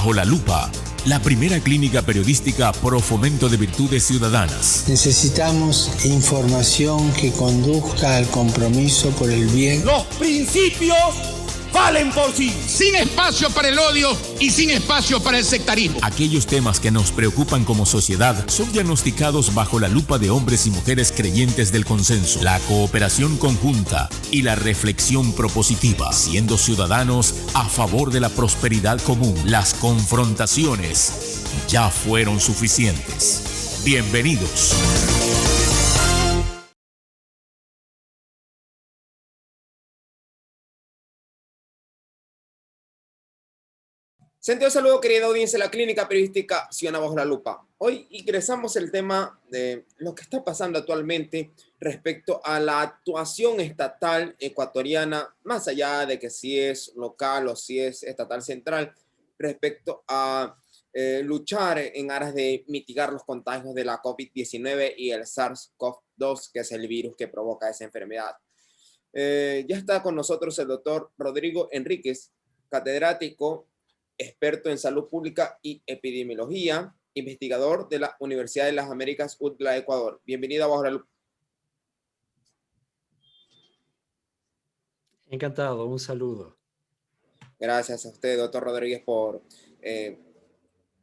Bajo la Lupa, la primera clínica periodística pro fomento de virtudes ciudadanas. Necesitamos información que conduzca al compromiso por el bien. Los principios valen por sí. Sin espacio para el odio y sin espacio para el sectarismo. Aquellos temas que nos preocupan como sociedad son diagnosticados bajo la lupa de hombres y mujeres creyentes del consenso, la cooperación conjunta y la reflexión propositiva, siendo ciudadanos a favor de la prosperidad común. Las confrontaciones ya fueron suficientes. Bienvenidos. Sentido saludo, querida audiencia de la clínica periodística Ciudadana Bajo la Lupa. Hoy ingresamos el tema de lo que está pasando actualmente respecto a la actuación estatal ecuatoriana, más allá de que si es local o si es estatal central, respecto a luchar en aras de mitigar los contagios de la COVID-19 y el SARS-CoV-2, que es el virus que provoca esa enfermedad. Ya está con nosotros el doctor Rodrigo Enríquez, catedrático, experto en salud pública y epidemiología, investigador de la Universidad de las Américas, UTLA, Ecuador. Bienvenido a Bajo la Lupa. Encantado, un saludo. Gracias a usted, doctor Rodríguez, por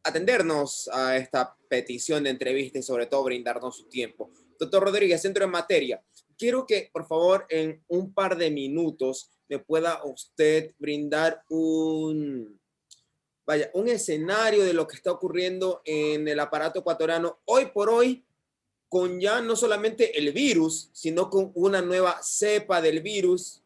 atendernos a esta petición de entrevista y sobre todo brindarnos su tiempo. Doctor Rodríguez, entro en materia. Quiero que, por favor, en un par de minutos me pueda usted brindar un escenario de lo que está ocurriendo en el aparato ecuatoriano hoy por hoy, con ya no solamente el virus, sino con una nueva cepa del virus,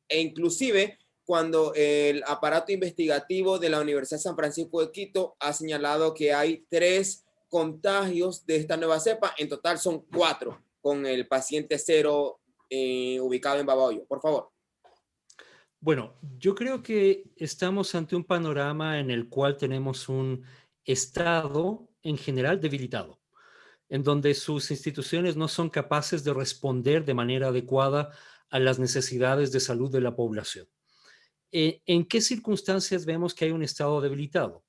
e inclusive cuando el aparato investigativo de la Universidad de San Francisco de Quito ha señalado que hay 3 contagios de esta nueva cepa. En total son 4, con el paciente 0 ubicado en Babahoyo. Por favor. Bueno, yo creo que estamos ante un panorama en el cual tenemos un Estado en general debilitado, en donde sus instituciones no son capaces de responder de manera adecuada a las necesidades de salud de la población. ¿En qué circunstancias vemos que hay un Estado debilitado?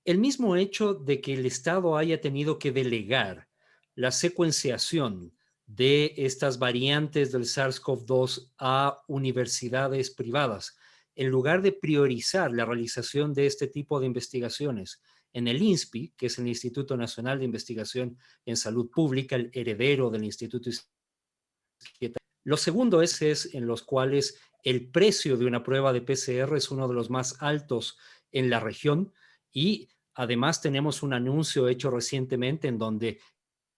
El mismo hecho de que el Estado haya tenido que delegar la secuenciación de estas variantes del SARS-CoV-2 a universidades privadas, en lugar de priorizar la realización de este tipo de investigaciones en el INSPI, que es el Instituto Nacional de Investigación en Salud Pública, el heredero del Instituto Izquieta. Lo segundo es en los cuales el precio de una prueba de PCR es uno de los más altos en la región, y además tenemos un anuncio hecho recientemente en donde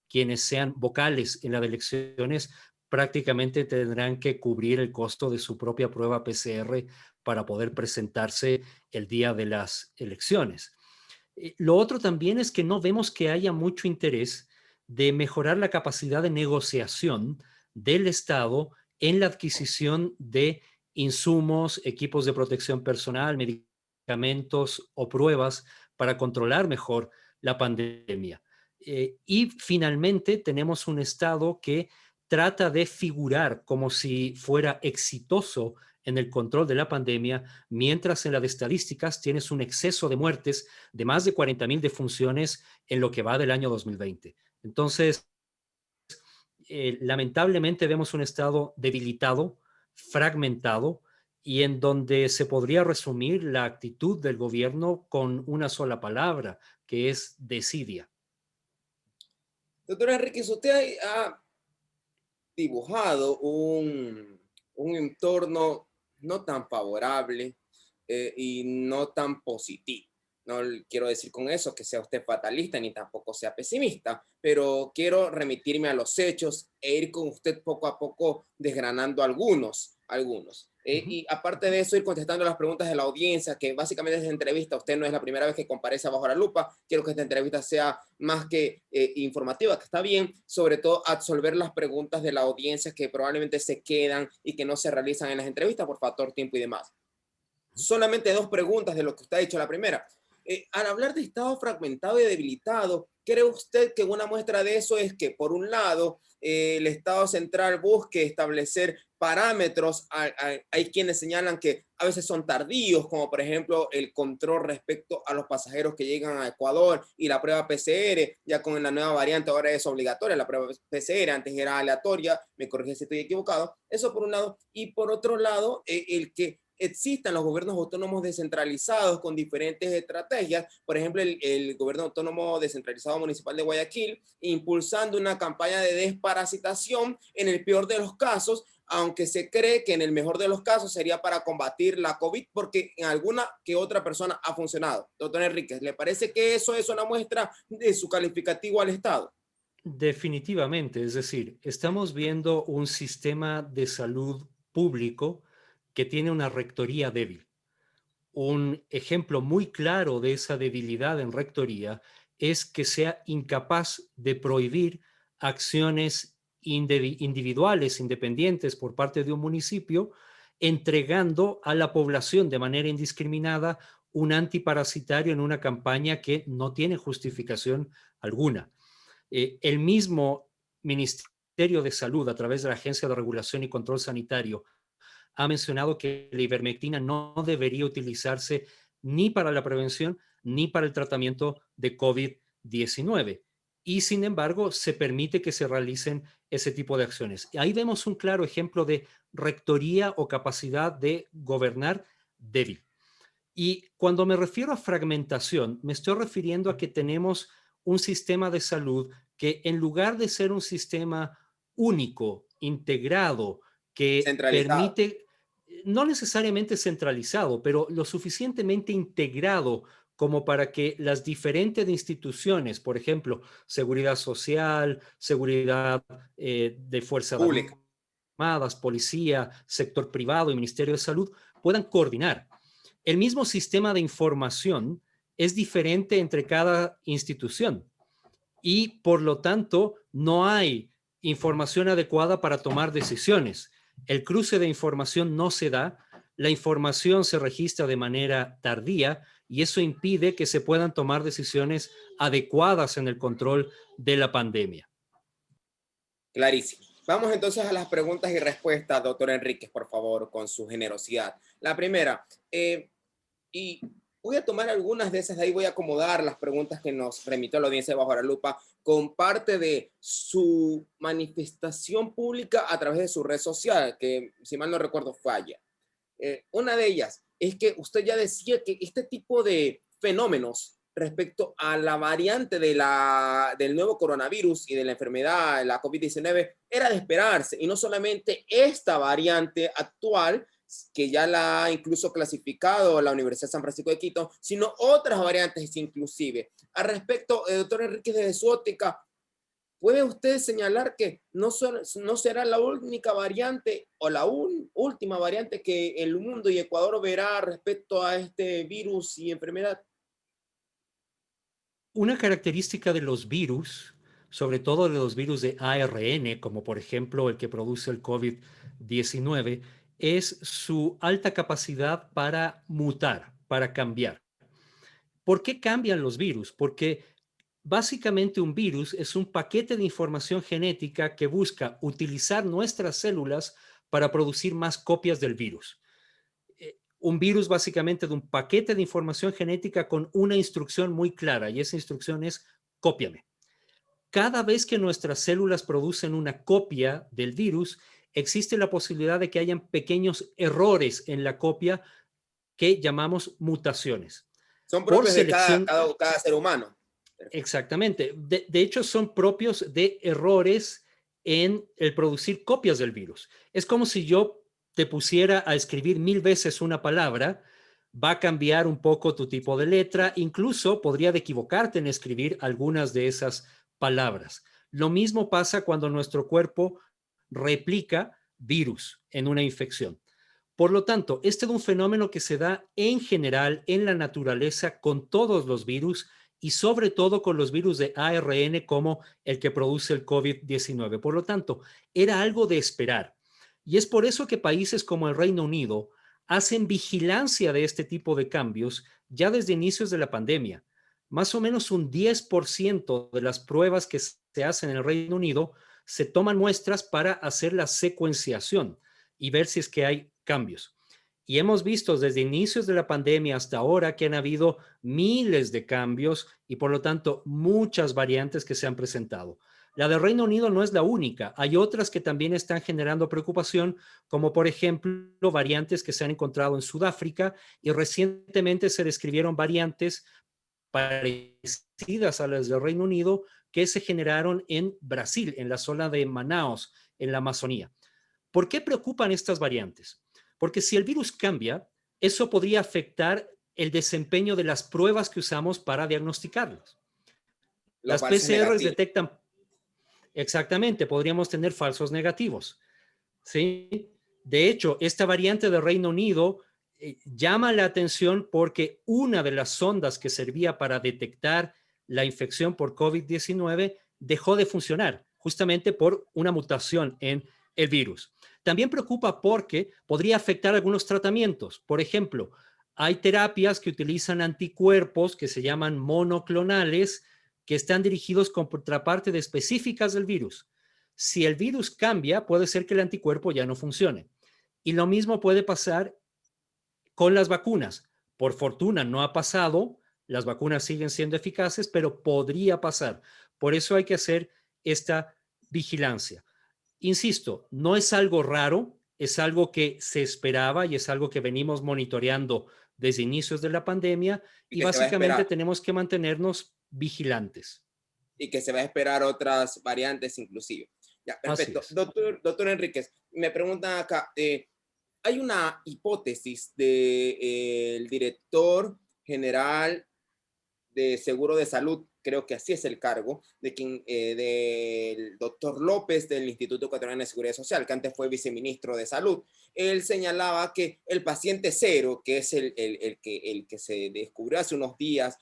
quienes sean vocales en las elecciones prácticamente tendrán que cubrir el costo de su propia prueba PCR para poder presentarse el día de las elecciones. Lo otro también es que no vemos que haya mucho interés de mejorar la capacidad de negociación del Estado en la adquisición de insumos, equipos de protección personal, medicamentos o pruebas para controlar mejor la pandemia. Y finalmente tenemos un Estado que trata de figurar como si fuera exitoso en el control de la pandemia, mientras en las estadísticas tienes un exceso de muertes de más de 40,000 defunciones en lo que va del año 2020. Entonces, lamentablemente vemos un Estado debilitado, fragmentado, y en donde se podría resumir la actitud del gobierno con una sola palabra, que es desidia. Doctor Enríquez, usted ha dibujado un entorno no tan favorable y no tan positivo. No quiero decir con eso que sea usted fatalista ni tampoco sea pesimista, pero quiero remitirme a los hechos e ir con usted poco a poco desgranando algunos. Y aparte de eso, ir contestando las preguntas de la audiencia, que básicamente es entrevista. Usted no es la primera vez que comparece Bajo la Lupa. Quiero que esta entrevista sea más que informativa, que está bien, sobre todo absolver las preguntas de la audiencia que probablemente se quedan y que no se realizan en las entrevistas por factor tiempo y demás. Solamente 2 preguntas de lo que usted ha dicho. La primera, Al hablar de estado fragmentado y debilitado, ¿cree usted que una muestra de eso es que, por un lado, el Estado central busque establecer parámetros? Hay quienes señalan que a veces son tardíos, como por ejemplo el control respecto a los pasajeros que llegan a Ecuador y la prueba PCR, ya con la nueva variante ahora es obligatoria, la prueba PCR antes era aleatoria, me corrige si estoy equivocado, eso por un lado, y por otro lado, el que existan los gobiernos autónomos descentralizados con diferentes estrategias, por ejemplo, el gobierno autónomo descentralizado municipal de Guayaquil, impulsando una campaña de desparasitación en el peor de los casos, aunque se cree que en el mejor de los casos sería para combatir la COVID, porque en alguna que otra persona ha funcionado. Doctor Enríquez, ¿le parece que eso es una muestra de su calificativo al Estado? Definitivamente, es decir, estamos viendo un sistema de salud público que tiene una rectoría débil. Un ejemplo muy claro de esa debilidad en rectoría es que sea incapaz de prohibir acciones individuales, independientes por parte de un municipio, entregando a la población de manera indiscriminada un antiparasitario en una campaña que no tiene justificación alguna. El mismo Ministerio de Salud, a través de la Agencia de Regulación y Control Sanitario, ha mencionado que la ivermectina no debería utilizarse ni para la prevención ni para el tratamiento de COVID-19. Y sin embargo, se permite que se realicen ese tipo de acciones. Y ahí vemos un claro ejemplo de rectoría o capacidad de gobernar débil. Y cuando me refiero a fragmentación, me estoy refiriendo a que tenemos un sistema de salud que, en lugar de ser un sistema único, integrado, que permite, no necesariamente centralizado, pero lo suficientemente integrado como para que las diferentes instituciones, por ejemplo, seguridad social, seguridad de Fuerzas Armadas, policía, sector privado y Ministerio de Salud, puedan coordinar. El mismo sistema de información es diferente entre cada institución y, por lo tanto, no hay información adecuada para tomar decisiones. El cruce de información no se da, la información se registra de manera tardía y eso impide que se puedan tomar decisiones adecuadas en el control de la pandemia. Clarísimo. Vamos entonces a las preguntas y respuestas, doctor Enríquez, por favor, con su generosidad. La primera, y voy a tomar algunas de esas, de ahí voy a acomodar las preguntas que nos remitió la audiencia de Bajo la Lupa con parte de su manifestación pública a través de su red social, que si mal no recuerdo fue ayer. Una de ellas es que usted ya decía que este tipo de fenómenos respecto a la variante del nuevo coronavirus y de la enfermedad, la COVID-19, era de esperarse, y no solamente esta variante actual, que ya la ha incluso clasificado la Universidad de San Francisco de Quito, sino otras variantes inclusive. Al respecto, doctor Enríquez, desde su óptica, ¿puede usted señalar que no será la única variante o la última variante que el mundo y Ecuador verá respecto a este virus y enfermedad? Una característica de los virus, sobre todo de los virus de ARN, como por ejemplo el que produce el COVID-19, es su alta capacidad para mutar, para cambiar. ¿Por qué cambian los virus? Porque básicamente un virus es un paquete de información genética que busca utilizar nuestras células para producir más copias del virus. Un virus básicamente de un paquete de información genética con una instrucción muy clara, y esa instrucción es cópiame. Cada vez que nuestras células producen una copia del virus, existe la posibilidad de que hayan pequeños errores en la copia que llamamos mutaciones. Son propios de cada ser humano. Exactamente. De hecho, son propios de errores en el producir copias del virus. Es como si yo te pusiera a escribir 1000 veces una palabra, va a cambiar un poco tu tipo de letra, incluso podría equivocarte en escribir algunas de esas palabras. Lo mismo pasa cuando nuestro cuerpo replica virus en una infección. Por lo tanto, este es un fenómeno que se da en general en la naturaleza con todos los virus y sobre todo con los virus de ARN como el que produce el COVID-19. Por lo tanto, era algo de esperar. Y es por eso que países como el Reino Unido hacen vigilancia de este tipo de cambios ya desde inicios de la pandemia. Más o menos un 10% de las pruebas que se hacen en el Reino Unido se toman muestras para hacer la secuenciación y ver si es que hay cambios. Y hemos visto desde inicios de la pandemia hasta ahora que han habido miles de cambios y por lo tanto muchas variantes que se han presentado. La del Reino Unido no es la única. Hay otras que también están generando preocupación, como por ejemplo variantes que se han encontrado en Sudáfrica y recientemente se describieron variantes parecidas a las del Reino Unido que se generaron en Brasil, en la zona de Manaus, en la Amazonía. ¿Por qué preocupan estas variantes? Porque si el virus cambia, eso podría afectar el desempeño de las pruebas que usamos para diagnosticarlas. Las PCRs detectan, exactamente, podríamos tener falsos negativos, ¿sí? De hecho, esta variante del Reino Unido llama la atención porque una de las sondas que servía para detectar la infección por COVID-19 dejó de funcionar, justamente por una mutación en el virus. También preocupa porque podría afectar algunos tratamientos. Por ejemplo, hay terapias que utilizan anticuerpos que se llaman monoclonales, que están dirigidos contra partes específicas del virus. Si el virus cambia, puede ser que el anticuerpo ya no funcione. Y lo mismo puede pasar con las vacunas. Por fortuna no ha pasado, las vacunas siguen siendo eficaces, pero podría pasar. Por eso hay que hacer esta vigilancia. Insisto, no es algo raro, es algo que se esperaba y es algo que venimos monitoreando desde inicios de la pandemia y básicamente tenemos que mantenernos vigilantes. Y que se va a esperar otras variantes inclusive. Ya, perfecto. Doctor Enríquez, me preguntan acá, hay una hipótesis del director general de Seguro de Salud, creo que así es el cargo, del doctor López del Instituto Ecuatoriano de Seguridad Social, que antes fue viceministro de Salud. Él señalaba que el paciente cero, que es el que se descubrió hace unos días,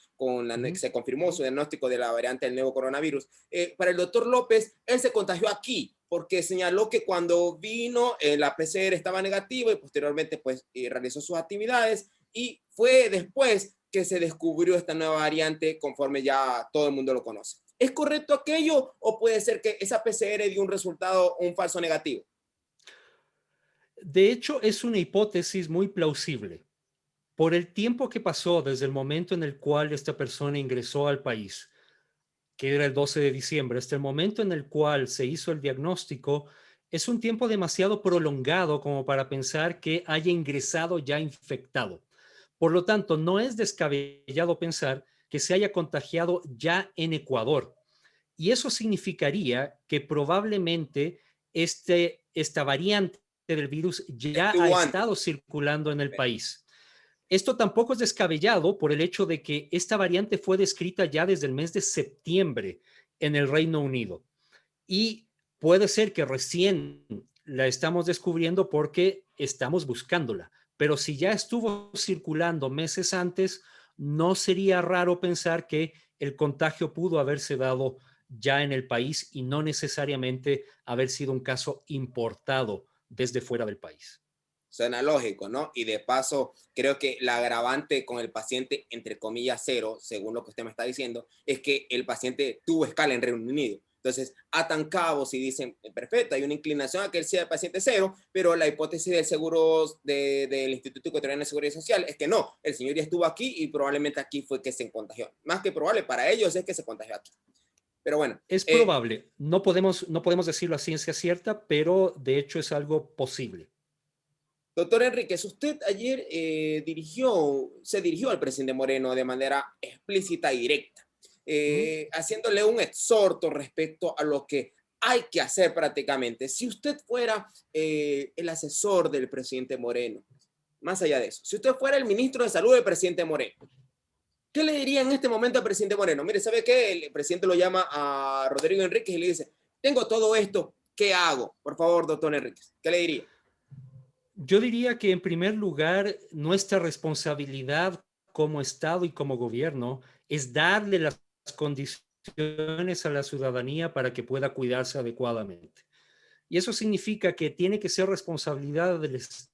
se confirmó su diagnóstico de la variante del nuevo coronavirus, para el doctor López, él se contagió aquí, porque señaló que cuando vino, la PCR estaba negativa y posteriormente pues realizó sus actividades y fue después que se descubrió esta nueva variante conforme ya todo el mundo lo conoce. ¿Es correcto aquello o puede ser que esa PCR dio un resultado, un falso negativo? De hecho, es una hipótesis muy plausible. Por el tiempo que pasó desde el momento en el cual esta persona ingresó al país, que era el 12 de diciembre, hasta el momento en el cual se hizo el diagnóstico, es un tiempo demasiado prolongado como para pensar que haya ingresado ya infectado. Por lo tanto, no es descabellado pensar que se haya contagiado ya en Ecuador. Y eso significaría que probablemente esta variante del virus ya ha estado circulando en el país. Esto tampoco es descabellado por el hecho de que esta variante fue descrita ya desde el mes de septiembre en el Reino Unido. Y puede ser que recién la estamos descubriendo porque estamos buscándola. Pero si ya estuvo circulando meses antes, no sería raro pensar que el contagio pudo haberse dado ya en el país y no necesariamente haber sido un caso importado desde fuera del país. Suena lógico, ¿no? Y de paso, creo que la agravante con el paciente, entre comillas, cero, según lo que usted me está diciendo, es que el paciente tuvo escala en Reino Unido. Entonces, atan cabos y dicen, perfecto, hay una inclinación a que él sea el paciente cero, pero la hipótesis del seguro del Instituto Ecuatoriano de Seguridad Social es que no, el señor ya estuvo aquí y probablemente aquí fue que se contagió. Más que probable, para ellos es que se contagió aquí. Pero bueno. Es probable. No podemos decirlo a ciencia cierta, pero de hecho es algo posible. Doctor Enríquez, usted ayer se dirigió al presidente Moreno de manera explícita y directa, haciéndole un exhorto respecto a lo que hay que hacer prácticamente. Si usted fuera el asesor del presidente Moreno, más allá de eso, si usted fuera el ministro de Salud del presidente Moreno, ¿qué le diría en este momento al presidente Moreno? Mire, ¿sabe qué? El presidente lo llama a Rodrigo Enríquez y le dice, tengo todo esto, ¿qué hago? Por favor, doctor Enríquez, ¿qué le diría? Yo diría que en primer lugar, nuestra responsabilidad como Estado y como gobierno es darle las condiciones a la ciudadanía para que pueda cuidarse adecuadamente. Y eso significa que tiene que ser responsabilidad del Estado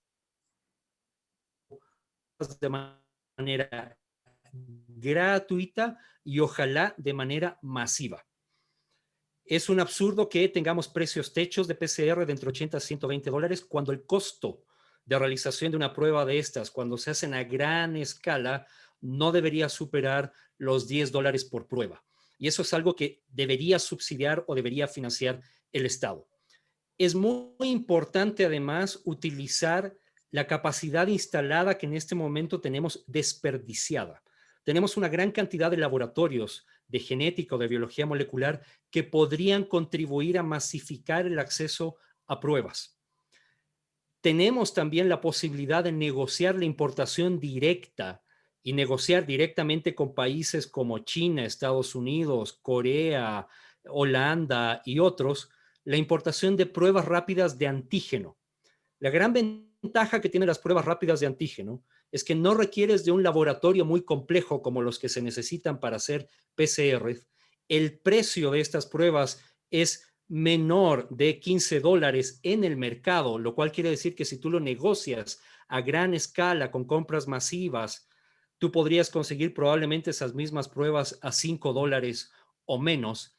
de manera gratuita y ojalá de manera masiva. Es un absurdo que tengamos precios techos de PCR de entre 80 a 120 dólares cuando el costo de realización de una prueba de estas, cuando se hacen a gran escala, no debería superar los 10 dólares por prueba. Y eso es algo que debería subsidiar o debería financiar el Estado. Es muy importante además utilizar la capacidad instalada que en este momento tenemos desperdiciada. Tenemos una gran cantidad de laboratorios de genética o de biología molecular que podrían contribuir a masificar el acceso a pruebas. Tenemos también la posibilidad de negociar la importación directa y negociar directamente con países como China, Estados Unidos, Corea, Holanda y otros, la importación de pruebas rápidas de antígeno. La gran ventaja que tienen las pruebas rápidas de antígeno es que no requieres de un laboratorio muy complejo como los que se necesitan para hacer PCR. El precio de estas pruebas es menor de 15 dólares en el mercado, lo cual quiere decir que si tú lo negocias a gran escala con compras masivas, tú podrías conseguir probablemente esas mismas pruebas a 5 dólares o menos.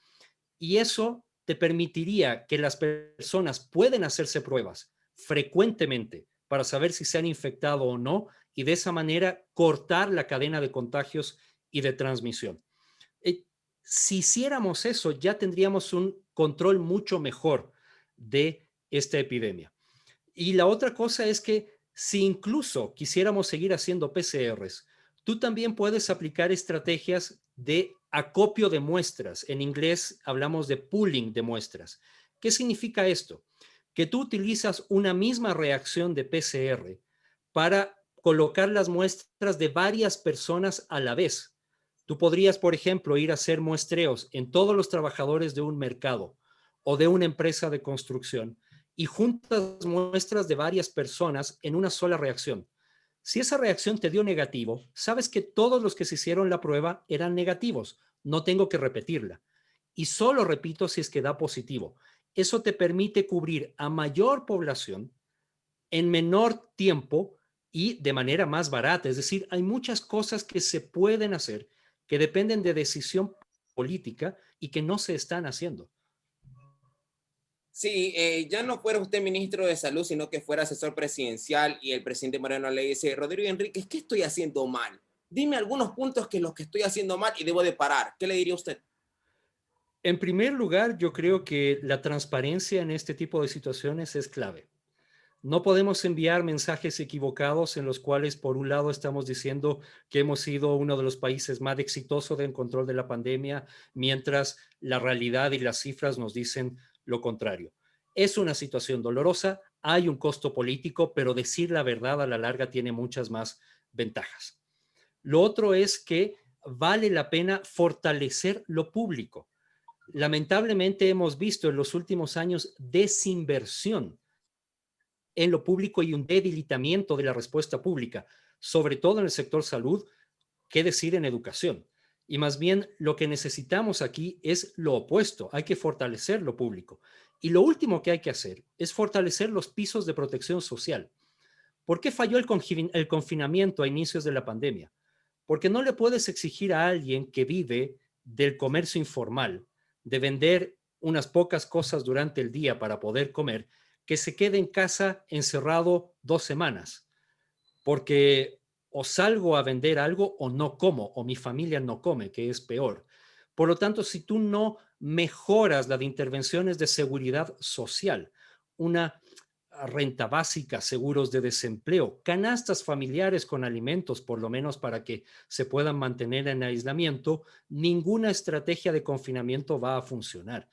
Y eso te permitiría que las personas pueden hacerse pruebas frecuentemente para saber si se han infectado o no y de esa manera cortar la cadena de contagios y de transmisión. Si hiciéramos eso, ya tendríamos un control mucho mejor de esta epidemia. Y la otra cosa es que si incluso quisiéramos seguir haciendo PCRs, tú también puedes aplicar estrategias de acopio de muestras. En inglés hablamos de pooling de muestras. ¿Qué significa esto? Que tú utilizas una misma reacción de PCR para colocar las muestras de varias personas a la vez. Tú podrías, por ejemplo, ir a hacer muestreos en todos los trabajadores de un mercado o de una empresa de construcción y juntas muestras de varias personas en una sola reacción. Si esa reacción te dio negativo, sabes que todos los que se hicieron la prueba eran negativos. No tengo que repetirla. Y solo repito si es que da positivo. Eso te permite cubrir a mayor población en menor tiempo y de manera más barata. Es decir, hay muchas cosas que se pueden hacer que dependen de decisión política y que no se están haciendo. Sí, ya no fuera usted ministro de Salud, sino que fuera asesor presidencial y el presidente Moreno le dice, Rodrigo Enríquez, ¿qué estoy haciendo mal? Dime algunos puntos que los que estoy haciendo mal y debo de parar. ¿Qué le diría usted? En primer lugar, yo creo que la transparencia en este tipo de situaciones es clave. No podemos enviar mensajes equivocados en los cuales, por un lado, estamos diciendo que hemos sido uno de los países más exitosos en control de la pandemia, mientras la realidad y las cifras nos dicen lo contrario. Es una situación dolorosa, hay un costo político, pero decir la verdad a la larga tiene muchas más ventajas. Lo otro es que vale la pena fortalecer lo público. Lamentablemente hemos visto en los últimos años desinversión en lo público y un debilitamiento de la respuesta pública, sobre todo en el sector salud, qué decir en educación. Y más bien lo que necesitamos aquí es lo opuesto, hay que fortalecer lo público. Y lo último que hay que hacer es fortalecer los pisos de protección social. ¿Por qué falló el confinamiento a inicios de la pandemia? Porque no le puedes exigir a alguien que vive del comercio informal, de vender unas pocas cosas durante el día para poder comer, que se quede en casa encerrado 2 semanas, porque o salgo a vender algo o no como, o mi familia no come, que es peor. Por lo tanto, si tú no mejoras las intervenciones de seguridad social, una renta básica, seguros de desempleo, canastas familiares con alimentos, por lo menos para que se puedan mantener en aislamiento, ninguna estrategia de confinamiento va a funcionar.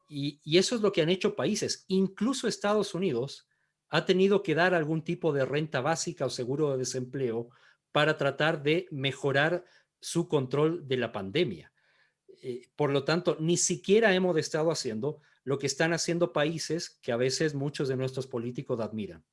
Y eso es lo que han hecho países. Incluso Estados Unidos ha tenido que dar algún tipo de renta básica o seguro de desempleo para tratar de mejorar su control de la pandemia. Por lo tanto, ni siquiera hemos estado haciendo lo que están haciendo países que a veces muchos de nuestros políticos admiran.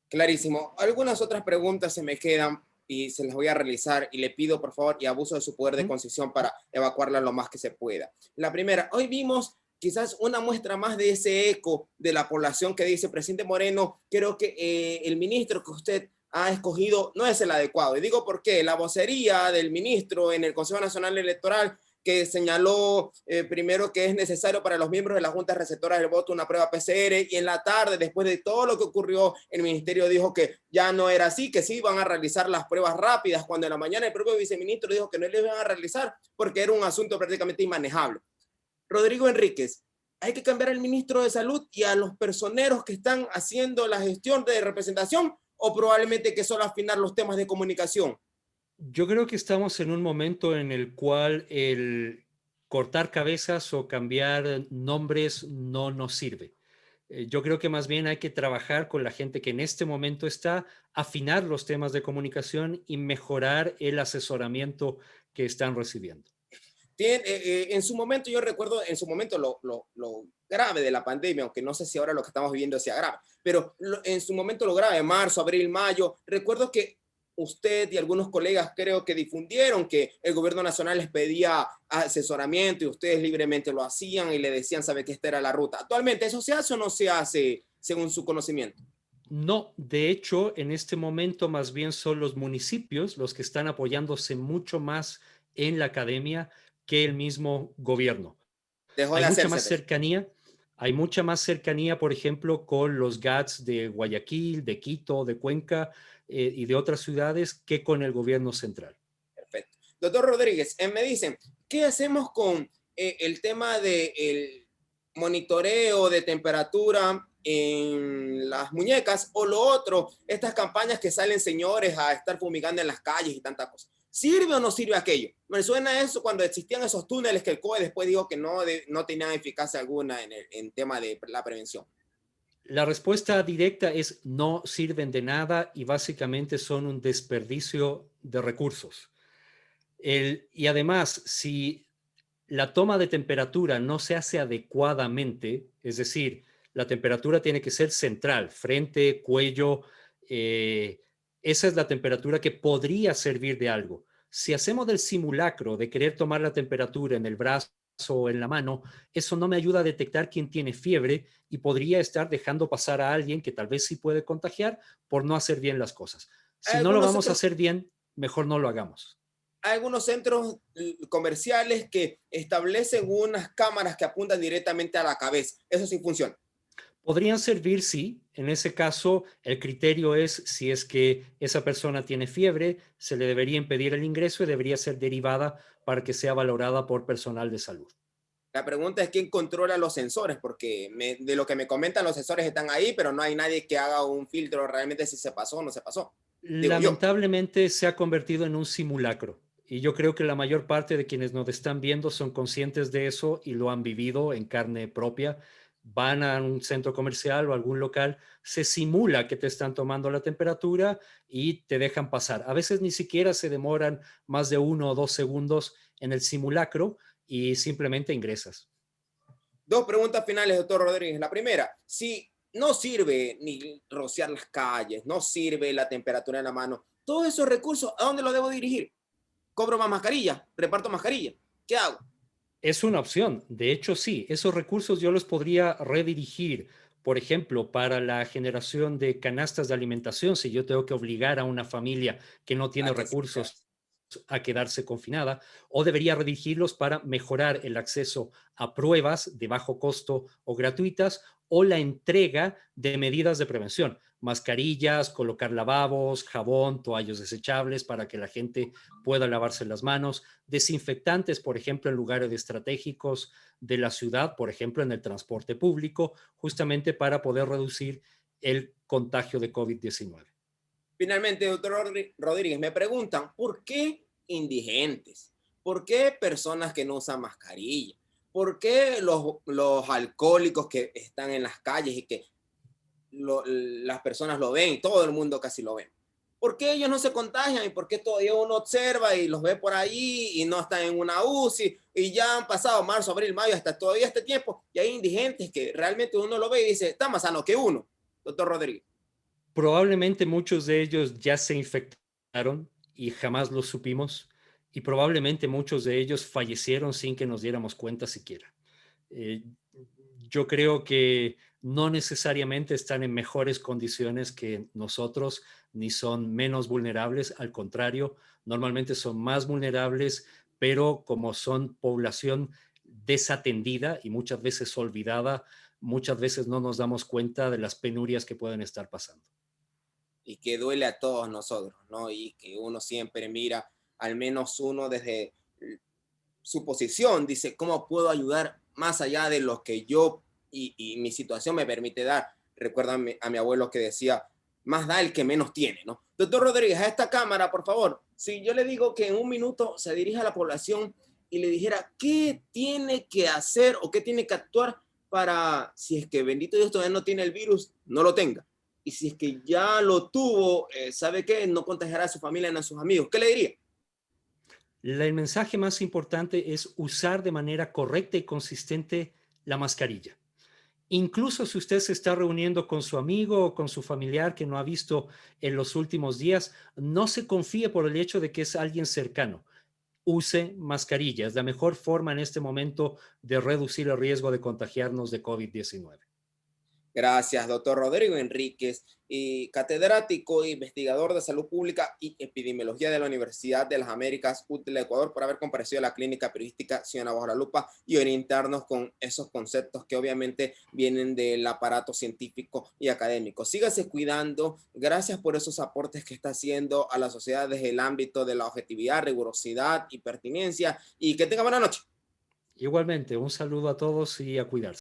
Clarísimo. Algunas otras preguntas se me quedan y se las voy a realizar y le pido por favor y abuso de su poder de concisión para evacuarla lo más que se pueda. La primera, hoy vimos quizás una muestra más de ese eco de la población que dice, presidente Moreno, creo que el ministro que usted ha escogido no es el adecuado. Y digo por qué. La vocería del ministro en el Consejo Nacional Electoral, que señaló primero que es necesario para los miembros de las juntas receptoras del voto una prueba PCR, y en la tarde, después de todo lo que ocurrió, el ministerio dijo que ya no era así, que sí iban a realizar las pruebas rápidas, cuando en la mañana el propio viceministro dijo que no le iban a realizar porque era un asunto prácticamente inmanejable. Rodrigo Enríquez, hay que cambiar al ministro de Salud y a los personeros que están haciendo la gestión de representación, o probablemente que solo afinar los temas de comunicación. Yo creo que estamos en un momento en el cual el cortar cabezas o cambiar nombres no nos sirve. Yo creo que más bien hay que trabajar con la gente que en este momento está, afinar los temas de comunicación y mejorar el asesoramiento que están recibiendo. En su momento, yo recuerdo en su momento lo grave de la pandemia, aunque no sé si ahora lo que estamos viviendo sea grave, pero en su momento lo grave, marzo, abril, mayo, recuerdo que usted y algunos colegas creo que difundieron que el gobierno nacional les pedía asesoramiento y ustedes libremente lo hacían y le decían, sabe que esta era la ruta. ¿Actualmente eso se hace o no se hace según su conocimiento? No, de hecho, en este momento más bien son los municipios los que están apoyándose mucho más en la academia que el mismo gobierno. Dejó de Hay mucha hacerse. más cercanía, hay mucha más cercanía, por ejemplo, con los GATS de Guayaquil, de Quito, de Cuenca y de otras ciudades que con el gobierno central. Perfecto. Doctor Rodríguez, me dicen, ¿qué hacemos con el tema del monitoreo de temperatura en las muñecas, o lo otro, estas campañas que salen señores a estar fumigando en las calles y tantas cosas? ¿Sirve o no sirve aquello? Me suena eso cuando existían esos túneles que el COE después dijo que no tenían eficacia alguna en tema de la prevención. La respuesta directa es no sirven de nada y básicamente son un desperdicio de recursos. Y además, si la toma de temperatura no se hace adecuadamente, es decir, la temperatura tiene que ser central, frente, cuello, esa es la temperatura que podría servir de algo. Si hacemos del simulacro de querer tomar la temperatura en el brazo o en la mano, eso no me ayuda a detectar quién tiene fiebre y podría estar dejando pasar a alguien que tal vez sí puede contagiar por no hacer bien las cosas. Si no lo vamos a hacer bien, mejor no lo hagamos. Hay algunos centros comerciales que establecen unas cámaras que apuntan directamente a la cabeza. Eso sí funciona. Podrían servir, sí. En ese caso, el criterio es si es que esa persona tiene fiebre, se le debería impedir el ingreso y debería ser derivada para que sea valorada por personal de salud. La pregunta es quién controla los sensores, porque de lo que me comentan, los sensores están ahí, pero no hay nadie que haga un filtro realmente si se pasó o no se pasó. Lamentablemente se ha convertido en un simulacro. Y yo creo que la mayor parte de quienes nos están viendo son conscientes de eso y lo han vivido en carne propia. Van a un centro comercial o algún local, se simula que te están tomando la temperatura y te dejan pasar. A veces ni siquiera se demoran más de 1 o 2 segundos en el simulacro y simplemente ingresas. Dos preguntas finales, doctor Rodríguez. La primera, si no sirve ni rociar las calles, no sirve la temperatura en la mano, todos esos recursos, ¿a dónde los debo dirigir? ¿Cobro más mascarilla? ¿Reparto mascarilla? ¿Qué hago? Es una opción. De hecho, sí, esos recursos yo los podría redirigir, por ejemplo, para la generación de canastas de alimentación, si yo tengo que obligar a una familia que no tiene recursos a quedarse confinada, o debería redirigirlos para mejorar el acceso a pruebas de bajo costo o gratuitas, o la entrega de medidas de prevención, mascarillas, colocar lavabos, jabón, toallas desechables para que la gente pueda lavarse las manos, desinfectantes, por ejemplo, en lugares estratégicos de la ciudad, por ejemplo, en el transporte público, justamente para poder reducir el contagio de COVID-19. Finalmente, doctor Rodríguez, me preguntan, ¿por qué indigentes? ¿Por qué personas que no usan mascarilla? ¿Por qué los alcohólicos que están en las calles y que las personas lo ven, todo el mundo casi lo ve? ¿Por qué ellos no se contagian y por qué todavía uno observa y los ve por ahí y no están en una UCI y ya han pasado marzo, abril, mayo, hasta todavía este tiempo y hay indigentes que realmente uno lo ve y dice, está más sano que uno, doctor Rodríguez? Probablemente muchos de ellos ya se infectaron y jamás lo supimos, y probablemente muchos de ellos fallecieron sin que nos diéramos cuenta siquiera. Yo creo que no necesariamente están en mejores condiciones que nosotros, ni son menos vulnerables, al contrario, normalmente son más vulnerables, pero como son población desatendida y muchas veces olvidada, muchas veces no nos damos cuenta de las penurias que pueden estar pasando. Y que duele a todos nosotros, ¿no? Y que uno siempre mira, al menos uno desde su posición, dice, ¿cómo puedo ayudar más allá de lo que yo y mi situación me permite dar? Recuerda a mi abuelo que decía, más da el que menos tiene, ¿no? Doctor Rodríguez, a esta cámara, por favor, si yo le digo que en un minuto se dirija a la población y le dijera qué tiene que hacer o qué tiene que actuar para, si es que bendito Dios todavía no tiene el virus, no lo tenga. Y si es que ya lo tuvo, ¿sabe qué? No contagiará a su familia ni a sus amigos. ¿Qué le diría? El mensaje más importante es usar de manera correcta y consistente la mascarilla. Incluso si usted se está reuniendo con su amigo o con su familiar que no ha visto en los últimos días, no se confíe por el hecho de que es alguien cercano. Use mascarilla. Es la mejor forma en este momento de reducir el riesgo de contagiarnos de COVID-19. Gracias, doctor Rodrigo Enríquez, y catedrático e investigador de salud pública y epidemiología de la Universidad de las Américas, UT del Ecuador, por haber comparecido a la clínica periodística Ciudadana Bajo la Lupa y orientarnos con esos conceptos que obviamente vienen del aparato científico y académico. Sígase cuidando. Gracias por esos aportes que está haciendo a la sociedad desde el ámbito de la objetividad, rigurosidad y pertinencia. Y que tenga buena noche. Igualmente, un saludo a todos y a cuidarse.